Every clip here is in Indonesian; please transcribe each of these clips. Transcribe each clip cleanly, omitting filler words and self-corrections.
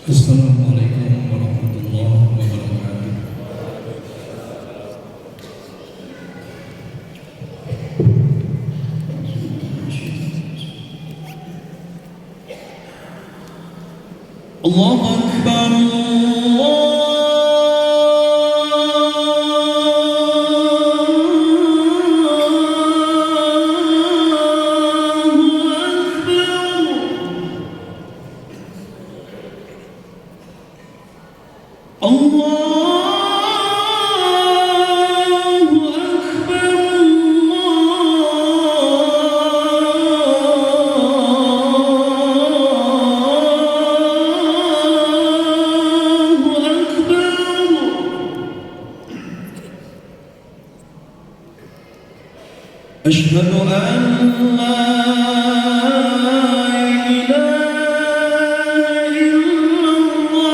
Assalamualaikum warahmatullahi wabarakatuh. Allahu Akbar, أشهد أن لا إله إلا الله.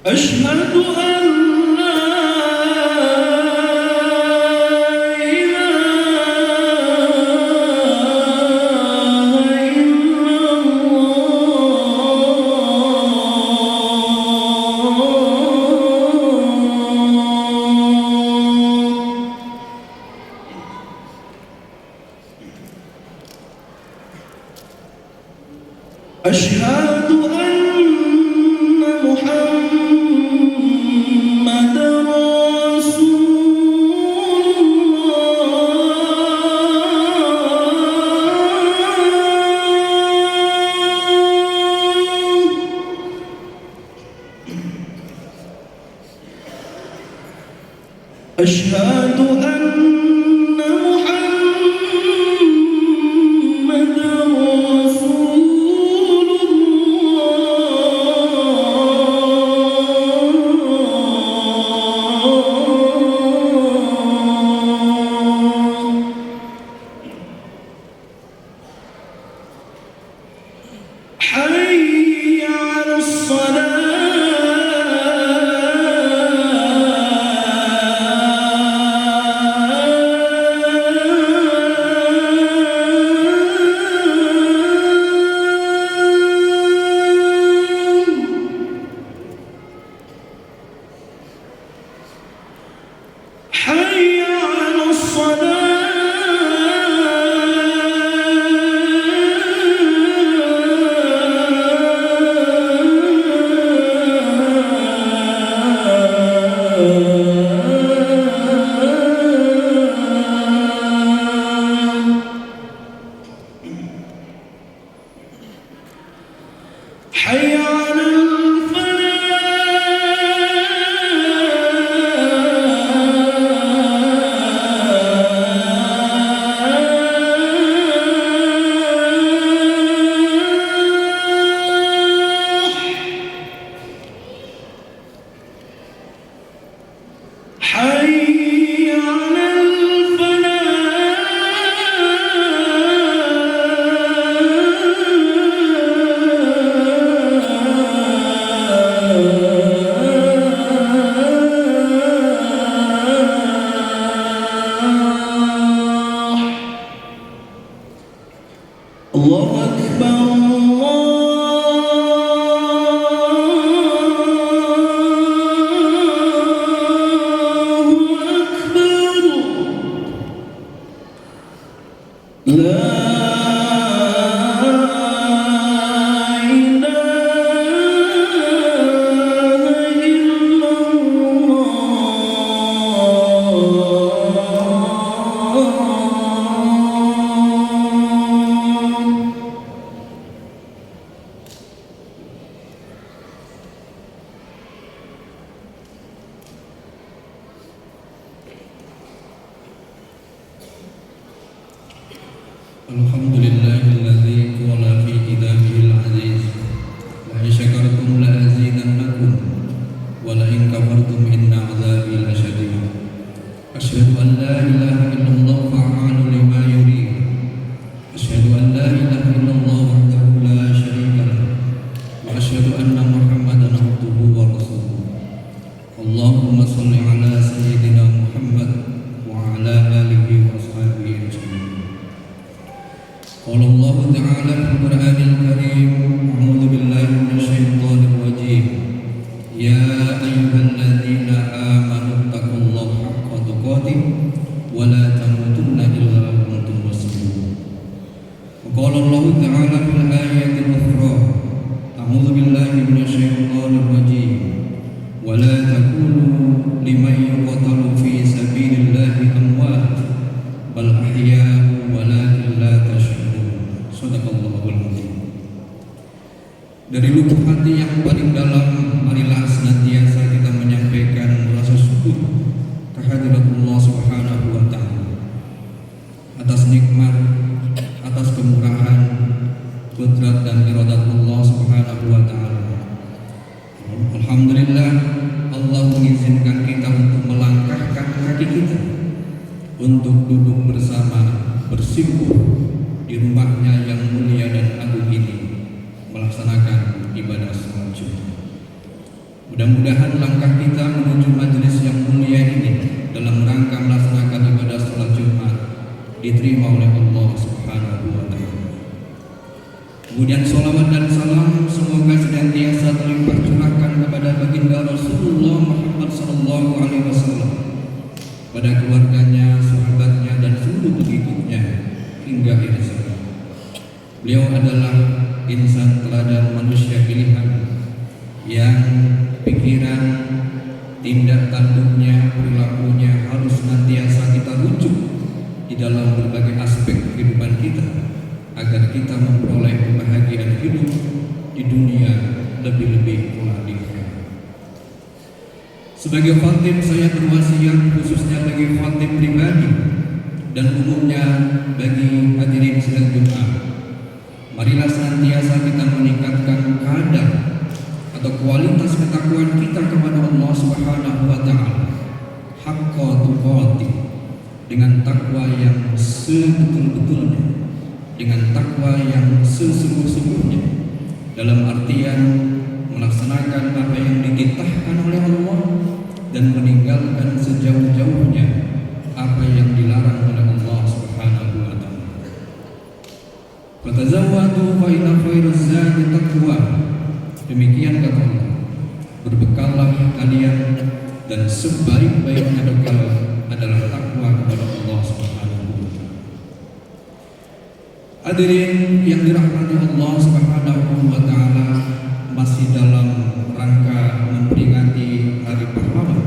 أشهد أن أشهد أن محمدًا رسول الله. أشهد أن محمدًا رسول حي على حي على حي على حي على الفلاح. Dari lubuk hati yang paling dalam, marilah senantiasa kita menyampaikan rasa syukur kehadirat Allah Subhanahu wa Ta'ala atas nikmat, atas kemurahan, kudrat dan iradat Allah Subhanahu wa Ta'ala. Alhamdulillah, Allah mengizinkan kita untuk melangkahkan kaki kita untuk duduk bersama, bersimpuh di rumahnya yang mulia dan agung ini, melaksanakan ibadah salat Jumat. Mudah-mudahan langkah kita menuju majelis yang mulia ini dalam rangka melaksanakan ibadah salat Jumat diterima oleh Allah Subhanahu wa Ta'ala. Kemudian salawat dan salam semoga senantiasa terlimpah curahkan kepada baginda Rasulullah Muhammad sallallahu alaihi wasallam, pada keluarganya, sahabatnya dan seluruh pengikutnya hingga akhir zaman. Beliau adalah insan teladan, manusia pilihan yang pikiran, tindak tanduknya, perilakunya harus senantiasa kita rujuk di dalam berbagai aspek kehidupan kita agar kita memperoleh kebahagiaan hidup di dunia, lebih-lebih pula di akhirat. Sebagai khatib, saya berwasiat khususnya bagi khatib pribadi dan umumnya bagi hadirin sidang Jumat, marilah senantiasa kita meningkatkan kadar atau kualitas ketakwaan kita kepada Allah Subhanahu wa Ta'ala, haqqa tuqati, dengan takwa yang sebetul-betulnya, dengan takwa yang sesungguh-sungguhnya, dalam artian melaksanakan apa yang dititahkan oleh Allah dan meninggalkan sejauh-jauhnya apa yang dilarang oleh Allah Subhanahu wa Ta'ala. Fatazawwadu fa inna khairaz zadi taqwa. Demikian kata Allah, berbekallah kalian dan sebaik-baiknya bekal adalah takwa kepada Allah Subhanahu wa Ta'ala. Hadirin yang dirahmati Allah Subhanahu wa Ta'ala, masih dalam rangka memperingati Hari Pahlawan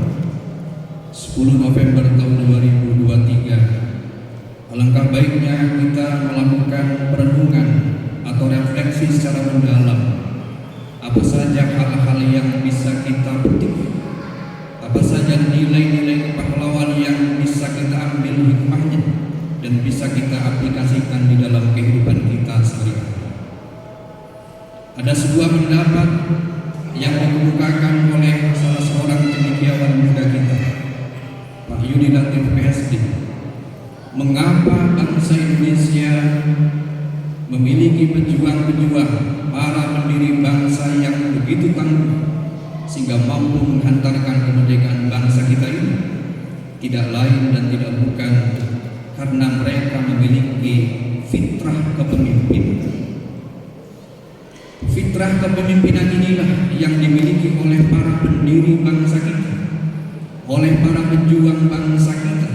10 November tahun 2023, alangkah baiknya kita melakukan perenungan atau refleksi secara mendalam. Apa saja hal-hal yang bisa kita petik, apa saja nilai-nilai kepahlawan yang bisa kita ambil hikmahnya dan bisa kita aplikasikan di dalam kehidupan kita sehari-hari. Ada sebuah pendapat yang dikemukakan oleh salah seorang cendekiawan muda kita, Pak Yudi Latif PSD. Mengapa bangsa Indonesia memiliki pejuang-pejuang, para pendiri bangsa yang begitu tangguh sehingga mampu menghantarkan kemerdekaan bangsa kita ini? Tidak lain dan tidak bukan karena mereka memiliki fitrah kepemimpinan. Fitrah kepemimpinan inilah yang dimiliki oleh para pendiri bangsa kita, oleh para pejuang bangsa kita.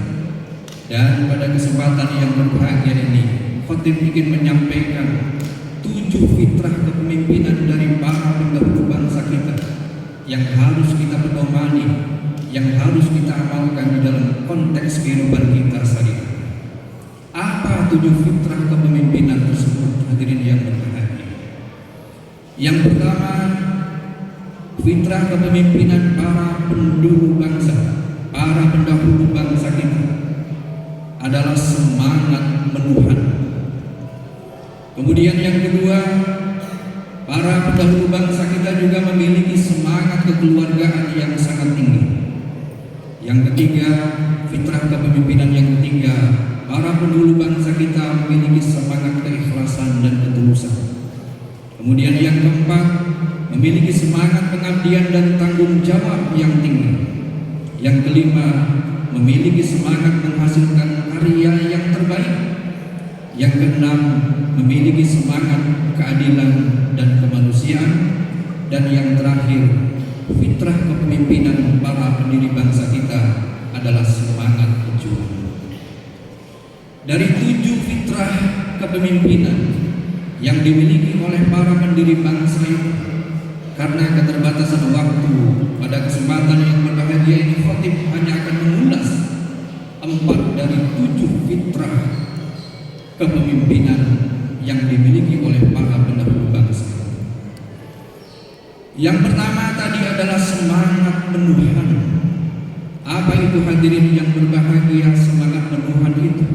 Dan pada kesempatan yang berbahagia ini, khatib ingin menyampaikan 7 fitrah kepemimpinan dari para pendahulu bangsa kita yang harus kita pedomani, yang harus kita amalkan di dalam konteks kehidupan kita sehari-hari. Apa 7 fitrah kepemimpinan tersebut, hadirin yang berbahagia? Yang pertama, fitrah kepemimpinan para pendahulu bangsa, para pendahulu bangsa kita adalah semangat menuhan. Kemudian yang kedua, para pendahulu bangsa kita juga memiliki semangat kekeluargaan yang sangat tinggi. Yang ketiga, fitrah kepemimpinan yang ketiga, para pendahulu bangsa kita memiliki semangat keikhlasan dan ketulusan. Kemudian yang keempat, memiliki semangat pengabdian dan tanggung jawab yang tinggi. Yang kelima, memiliki semangat menghasilkan karya yang terbaik. Yang keenam, memiliki semangat keadilan dan kemanusiaan. Dan yang terakhir, fitrah kepemimpinan para pendiri bangsa kita adalah semangat perjuangan. Dari 7 fitrah kepemimpinan yang dimiliki oleh para pendiri bangsa itu, karena keterbatasan waktu, pada kesempatan yang berbahagia ini khatib hanya akan mengulas 4 dari 7 fitrah kepemimpinan yang dimiliki oleh para pendahulu bangsa. Yang pertama tadi adalah semangat menuhan. Apa itu hadirin yang berbahagia semangat menuhan itu?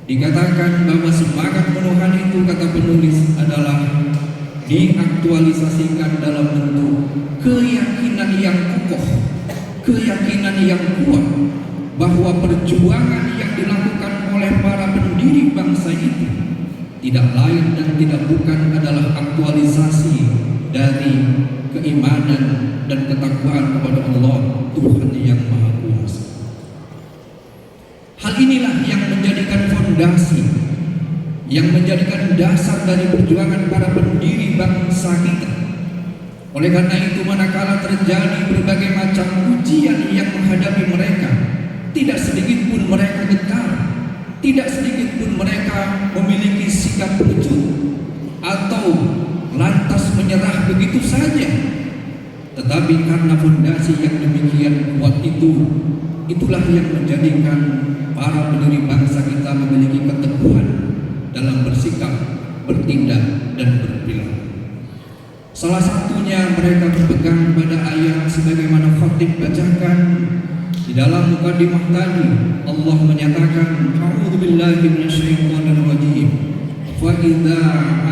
Dikatakan bahwa semangat menuhan itu, kata penulis, adalah diaktualisasikan dalam bentuk keyakinan yang kokoh, keyakinan yang kuat bahwa perjuangan yang dilakukan oleh para pendiri bangsa itu tidak lain dan tidak bukan adalah aktualisasi dari keimanan dan ketakwaan kepada Allah Tuhan yang Maha Kuasa. Hal inilah yang menjadikan fondasi, yang menjadikan dasar dari perjuangan para pendiri bangsa kita. Oleh karena itu, manakala terjadi berbagai macam ujian yang menghadapi mereka, tidak sedikit pun mereka gentar, tidak sedikit pun mereka memiliki sikap lucu atau lantas menyerah begitu saja. Tetapi karena fondasi yang demikian kuat itu, itulah yang menjadikan para pendiri bangsa kita memiliki keteguhan dalam bersikap, bertindak, dan berperilaku. Salah satunya mereka berpegang pada ayat sebagaimana khatib bacakan di dalam mukadimah tadi. Allah menyatakan, A'udzubillahi minasyaitonir rajim. Fa idza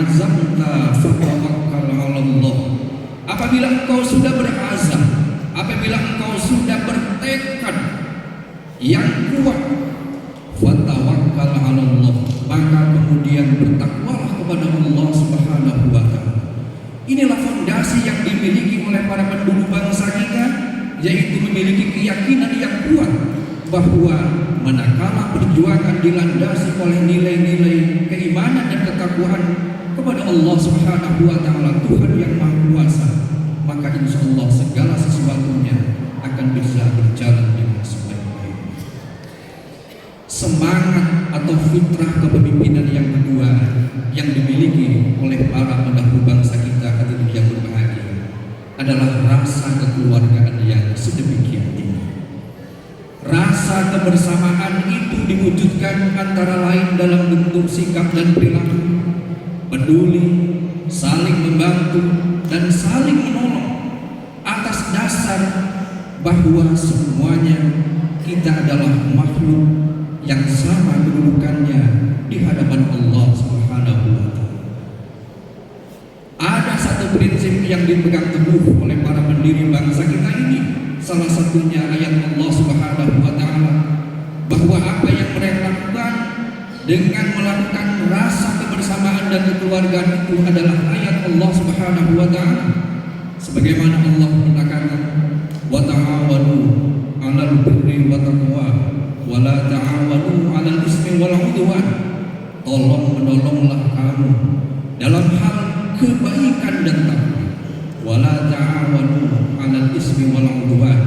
azamta fatawakkal 'alallah. Apabila engkau sudah berazam, apabila engkau sudah bertekad yang kuat, fatawakkal 'alallah, maka kemudian bertakwalah kepada Allah Subhanahu wa taala. Inilah fondasi yang dimiliki oleh para penduduk bangsa kita, yaitu memiliki keyakinan yang kuat bahwa manakala perjuangan dilandasi oleh nilai-nilai keimanan dan ketakwaan kepada Allah Subhanahu wa taala, Tuhan yang Maha Kuasa, maka insya Allah segala sesuatunya akan bisa berjalan dengan sebaik-baiknya. Semangat atau fitrah kepemimpinan yang kedua yang dimiliki oleh para pendahulu bangsa kita hadirin yang berbahagia adalah rasa kekeluargaan yang sedemikian tinggi. Rasa kebersamaan itu diwujudkan antara lain dalam bentuk sikap dan perilaku peduli, saling membantu, dan saling menolong atas dasar bahwa semuanya kita adalah makhluk yang sama kedudukannya di hadapan Allah Subhanahu wa taala. Ada satu prinsip yang dipegang teguh oleh para pendiri bangsa kita ini, salah satunya ayat Allah Subhanahu wa taala, bahwa apa yang mereka lakukan dengan melakukan rasa kebersamaan dan kekeluargaan itu adalah ayat Allah Subhanahu wa taala. Sebagaimana Allah mengatakan, wa ta'awanu 'alal birri wa taqwa wa la ta'awanu 'alal ismi wal 'udwan. Tolong menolonglah kamu dalam hal kebaikan dan takwa, wa la ta'awanu 'alal ismi wal 'udwan,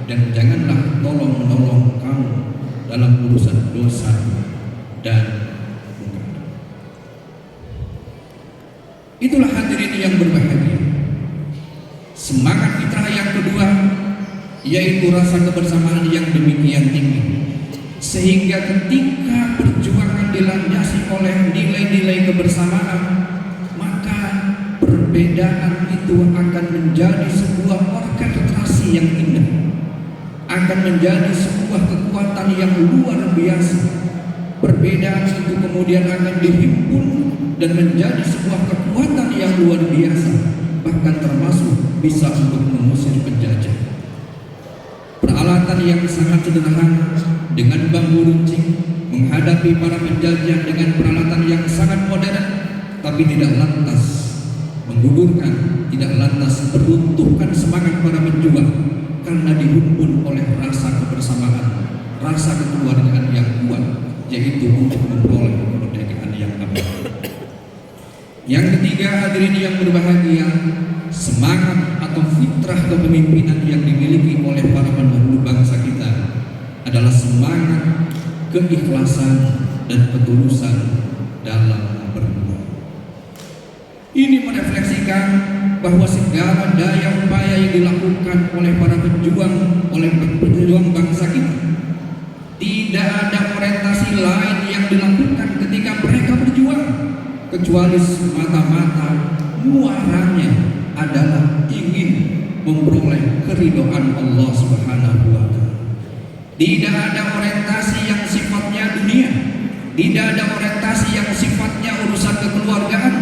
dan janganlah tolong menolong kamu dalam urusan dosa dan munkar. Itulah hadirin yang berbahagia. Semangat fitrah yang kedua yaitu rasa kebersamaan yang demikian tinggi, sehingga ketika perjuangan dilandasi oleh nilai-nilai kebersamaan, maka perbedaan itu akan menjadi sebuah orkestrasi yang indah, akan menjadi sebuah kekuatan yang luar biasa. Perbedaan itu kemudian akan dihimpun dan menjadi sebuah kekuatan yang luar biasa, bahkan termasuk bisa untuk mengusir penjajah. Peralatan yang sangat sederhana dengan bambu runcing menghadapi para penjajah dengan peralatan yang sangat modern, tapi tidak lantas menggugurkan, tidak lantas meruntuhkan semangat para pejuang, karena dihimpun oleh rasa kebersamaan, rasa kekeluargaan yang kuat, yaitu untuk memperoleh kemerdekaan yang abadi. Yang ketiga hadirin yang berbahagia, semangat atau fitrah kepemimpinan yang dimiliki oleh para pendahulu bangsa kita adalah semangat keikhlasan dan ketulusan dalam berbuat. Ini merefleksikan bahwa segala daya upaya yang dilakukan oleh para pejuang bangsa kita, tidak ada orientasi lain yang dilakukan ketika mereka berjuang kecuali semata-mata muaranya adalah ingin memperoleh keridhaan Allah Subhanahu wa Ta'ala. Tidak ada orientasi yang sifatnya dunia, tidak ada orientasi yang sifatnya urusan kekeluargaan,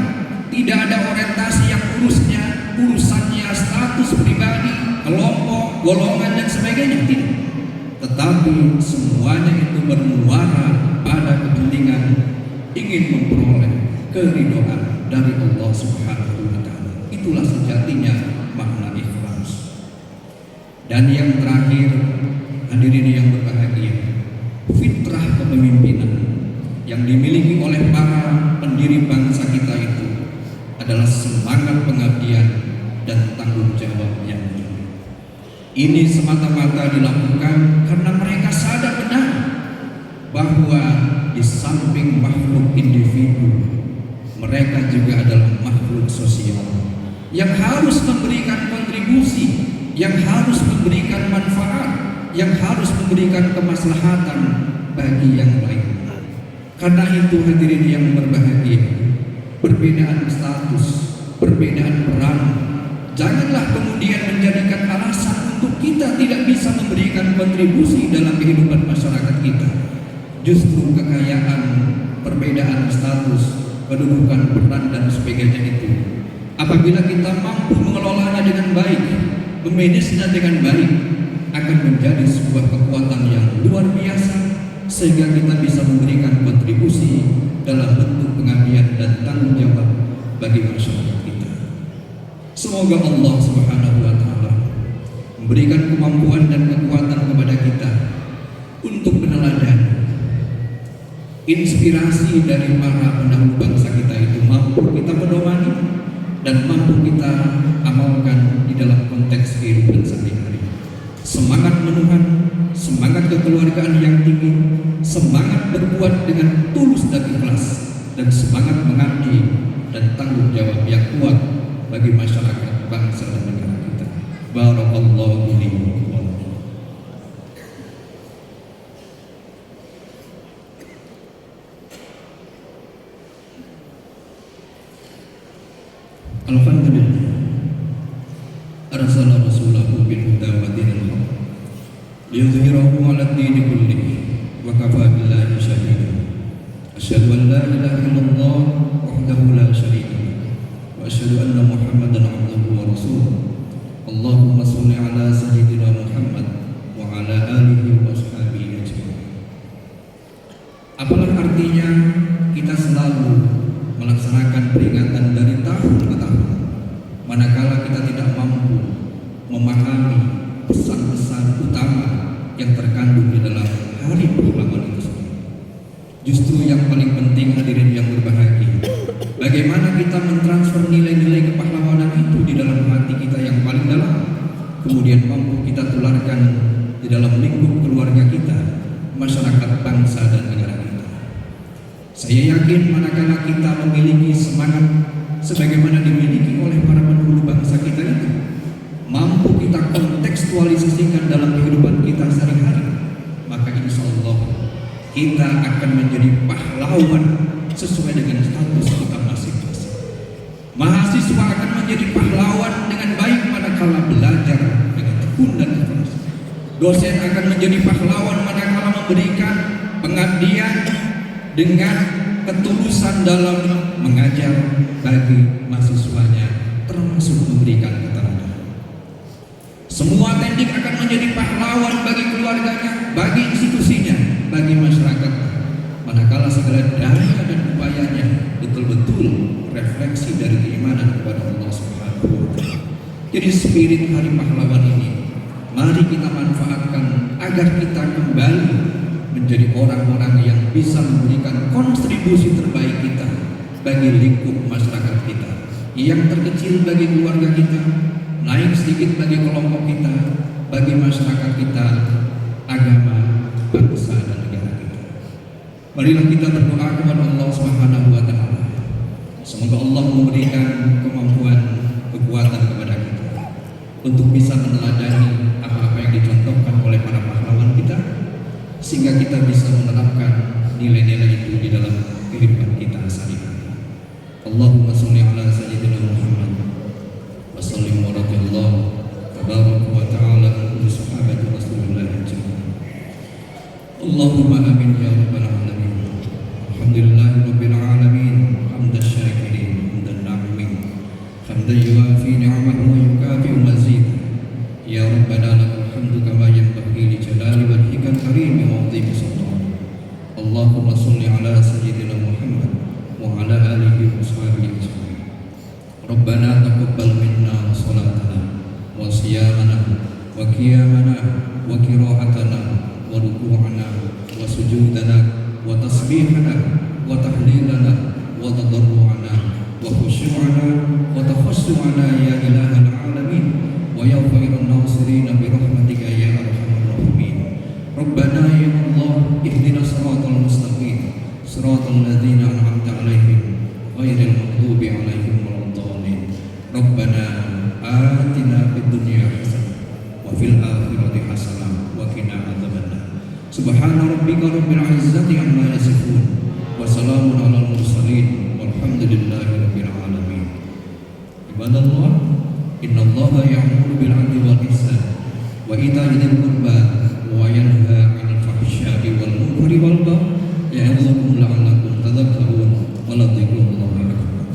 tidak ada orientasi yang urusannya status pribadi, kelompok, golongan dan sebagainya, tidak. Tetapi semuanya itu bermuara pada kepentingan ingin memperoleh keridhaan dari Allah Subhanahu wa Ta'ala. Itulah sejatinya makna ikhlas. Dan yang terakhir, hadirin yang berbahagia, fitrah kepemimpinan yang dimiliki oleh para pendiri bangsa kita itu adalah semangat pengabdian dan tanggung jawab yang tinggi. Ini semata-mata dilakukan karena mereka sadar benar bahwa di samping makhluk individu, mereka juga adalah makhluk sosial yang harus memberikan kontribusi, yang harus memberikan manfaat, yang harus memberikan kemaslahatan bagi yang lain. Karena itu hadirin yang berbahagia, perbedaan status, perbedaan peran janganlah kemudian menjadikan alasan untuk kita tidak bisa memberikan kontribusi dalam kehidupan masyarakat kita. Justru kekayaan, perbedaan status, kedudukan, peran dan sebagainya itu, apabila kita mampu mengelolanya dengan baik, memanajenya dengan baik, akan menjadi sebuah kekuatan yang luar biasa, sehingga kita bisa memberikan kontribusi dalam bentuk pengabdian dan tanggung jawab bagi masyarakat kita. Semoga Allah Subhanahu wa Ta'ala memberikan kemampuan dan kekuatan kepada kita untuk meneladani inspirasi dari para pendahulu bangsa kita itu, mampu kita pedomani dan mampu kita amalkan di dalam konteks kehidupan sehari-hari. Semangat menuhan, semangat kekeluargaan yang tinggi, semangat berbuat dengan tulus dan ikhlas, dan semangat mengabdi dan tanggung jawab yang kuat bagi masyarakat, bangsa dan negara kita. Barakallahu li wa lakum. Alhamdulillah, arsala rasulahu bil huda wa dinil haq liyudhhirahu 'ala ad-din kullihi wa kafa billahi shahida. Asyhadu an la ilaha illallah wahdahu la syarika lahu wa asyhadu anna Muhammadan 'abduhu wa rasuluh. Allahumma shalli 'ala sayyidina Muhammad wa 'ala alihi wa ashabihi ajma'in. Apalah artinya kita selalu melaksanakan peringatan dari tahun ke tahun, manakala kita tidak mampu memahami pesan-pesan utama yang terkandung di dalam hari pahlawan itu sendiri. Justru yang paling penting hadirin yang berbahagia, bagaimana kita mentransfer nilai-nilai kepahlawanan itu di dalam hati kita yang paling dalam, kemudian mampu kita tularkan di dalam lingkup keluarga kita, masyarakat, bangsa dan negara kita. Saya yakin manakala kita memiliki semangat sebagaimana dimiliki oleh para pendahulu bangsa kita itu, mampu kita kontekstualisasikan dalam kehidupan kita sehari-hari, maka insya Allah kita akan menjadi pahlawan sesuai dengan status kita masing-masing. Mahasiswa akan menjadi pahlawan dengan baik manakala belajar dengan tekun dan ikhlas. Dosen akan menjadi pahlawan manakala memberikan pengabdian dengan ketulusan dalam mengajar bagi mahasiswanya, termasuk memberikan keterangan. Semua tendik akan menjadi pahlawan bagi keluarganya, bagi institusinya, bagi masyarakat, manakala segala daya dan upayanya betul-betul refleksi dari keimanan kepada Allah Subhanahu wa Ta'ala. Jadi spirit Hari Pahlawan ini mari kita manfaatkan agar kita kembali menjadi orang-orang yang bisa memberikan kontribusi terbaik kita bagi lingkup masyarakat kita, yang terkecil bagi keluarga kita, naik sedikit bagi kelompok kita, bagi masyarakat kita, agama, bangsa dan negara kita. Marilah kita berdoa kepada Allah Subhanahu wa Ta'ala. Semoga Allah memberikan kemampuan, kekuatan kepada kita untuk bisa meneladani apa-apa yang dicontohkan oleh para pahlawan kita, sehingga kita bisa menerapkan nilai-nilai itu di dalam kehidupan kita sehari-hari. Allahumma sholli ala sayyidina Muhammad wa Allahumma amin ya rabbal alamin. Alhamdulillahi rabbil alamin, hamdan syakirin, hamdan na'imin, hamdan yuafi ni'amahu wa yukafi'u mazidah. Ya rabbana lakal hamdu kama yanbaghi li jalali wajhikal karim wa 'azimi sultanik. Allahumma shalli ala sayyidina Muhammad wa ala alihi wa sahbihi ajma'in. Rabbana taqabbal minna salatana wa siyamana wa qiyamana wa qira'atana wa ruku'ana wa sujudana wa tasbihana wa tahlilana wa tadarru'ana wa khusyu'ana wa takhassu'ana ya ilahal alamin wa ya khairun nasirina bi rahmatika ya arhamar rahimin. Rabbana ya Allah ihdina siratal mustaqim siratal ladzina an'amta 'alaihim ghairil maghdubi 'alaihim waladdallin. Rabbana atina fid dunya hasanah wa fil akhirati hasanah wa qina adzabannar. Subhana rabbika rabbil izzati amma yasifun wa salamun 'alal mursalin walhamdulillahi rabbil alamin. Ibadallah, innallaha ya'muru bil 'adli wal ihsan wa ita'i dzil qurba wa yanha 'anil fahsya'i wal munkari wal baghi ya'idzukum la'allakum tadhakkarun wa la dhikrullahi akbar.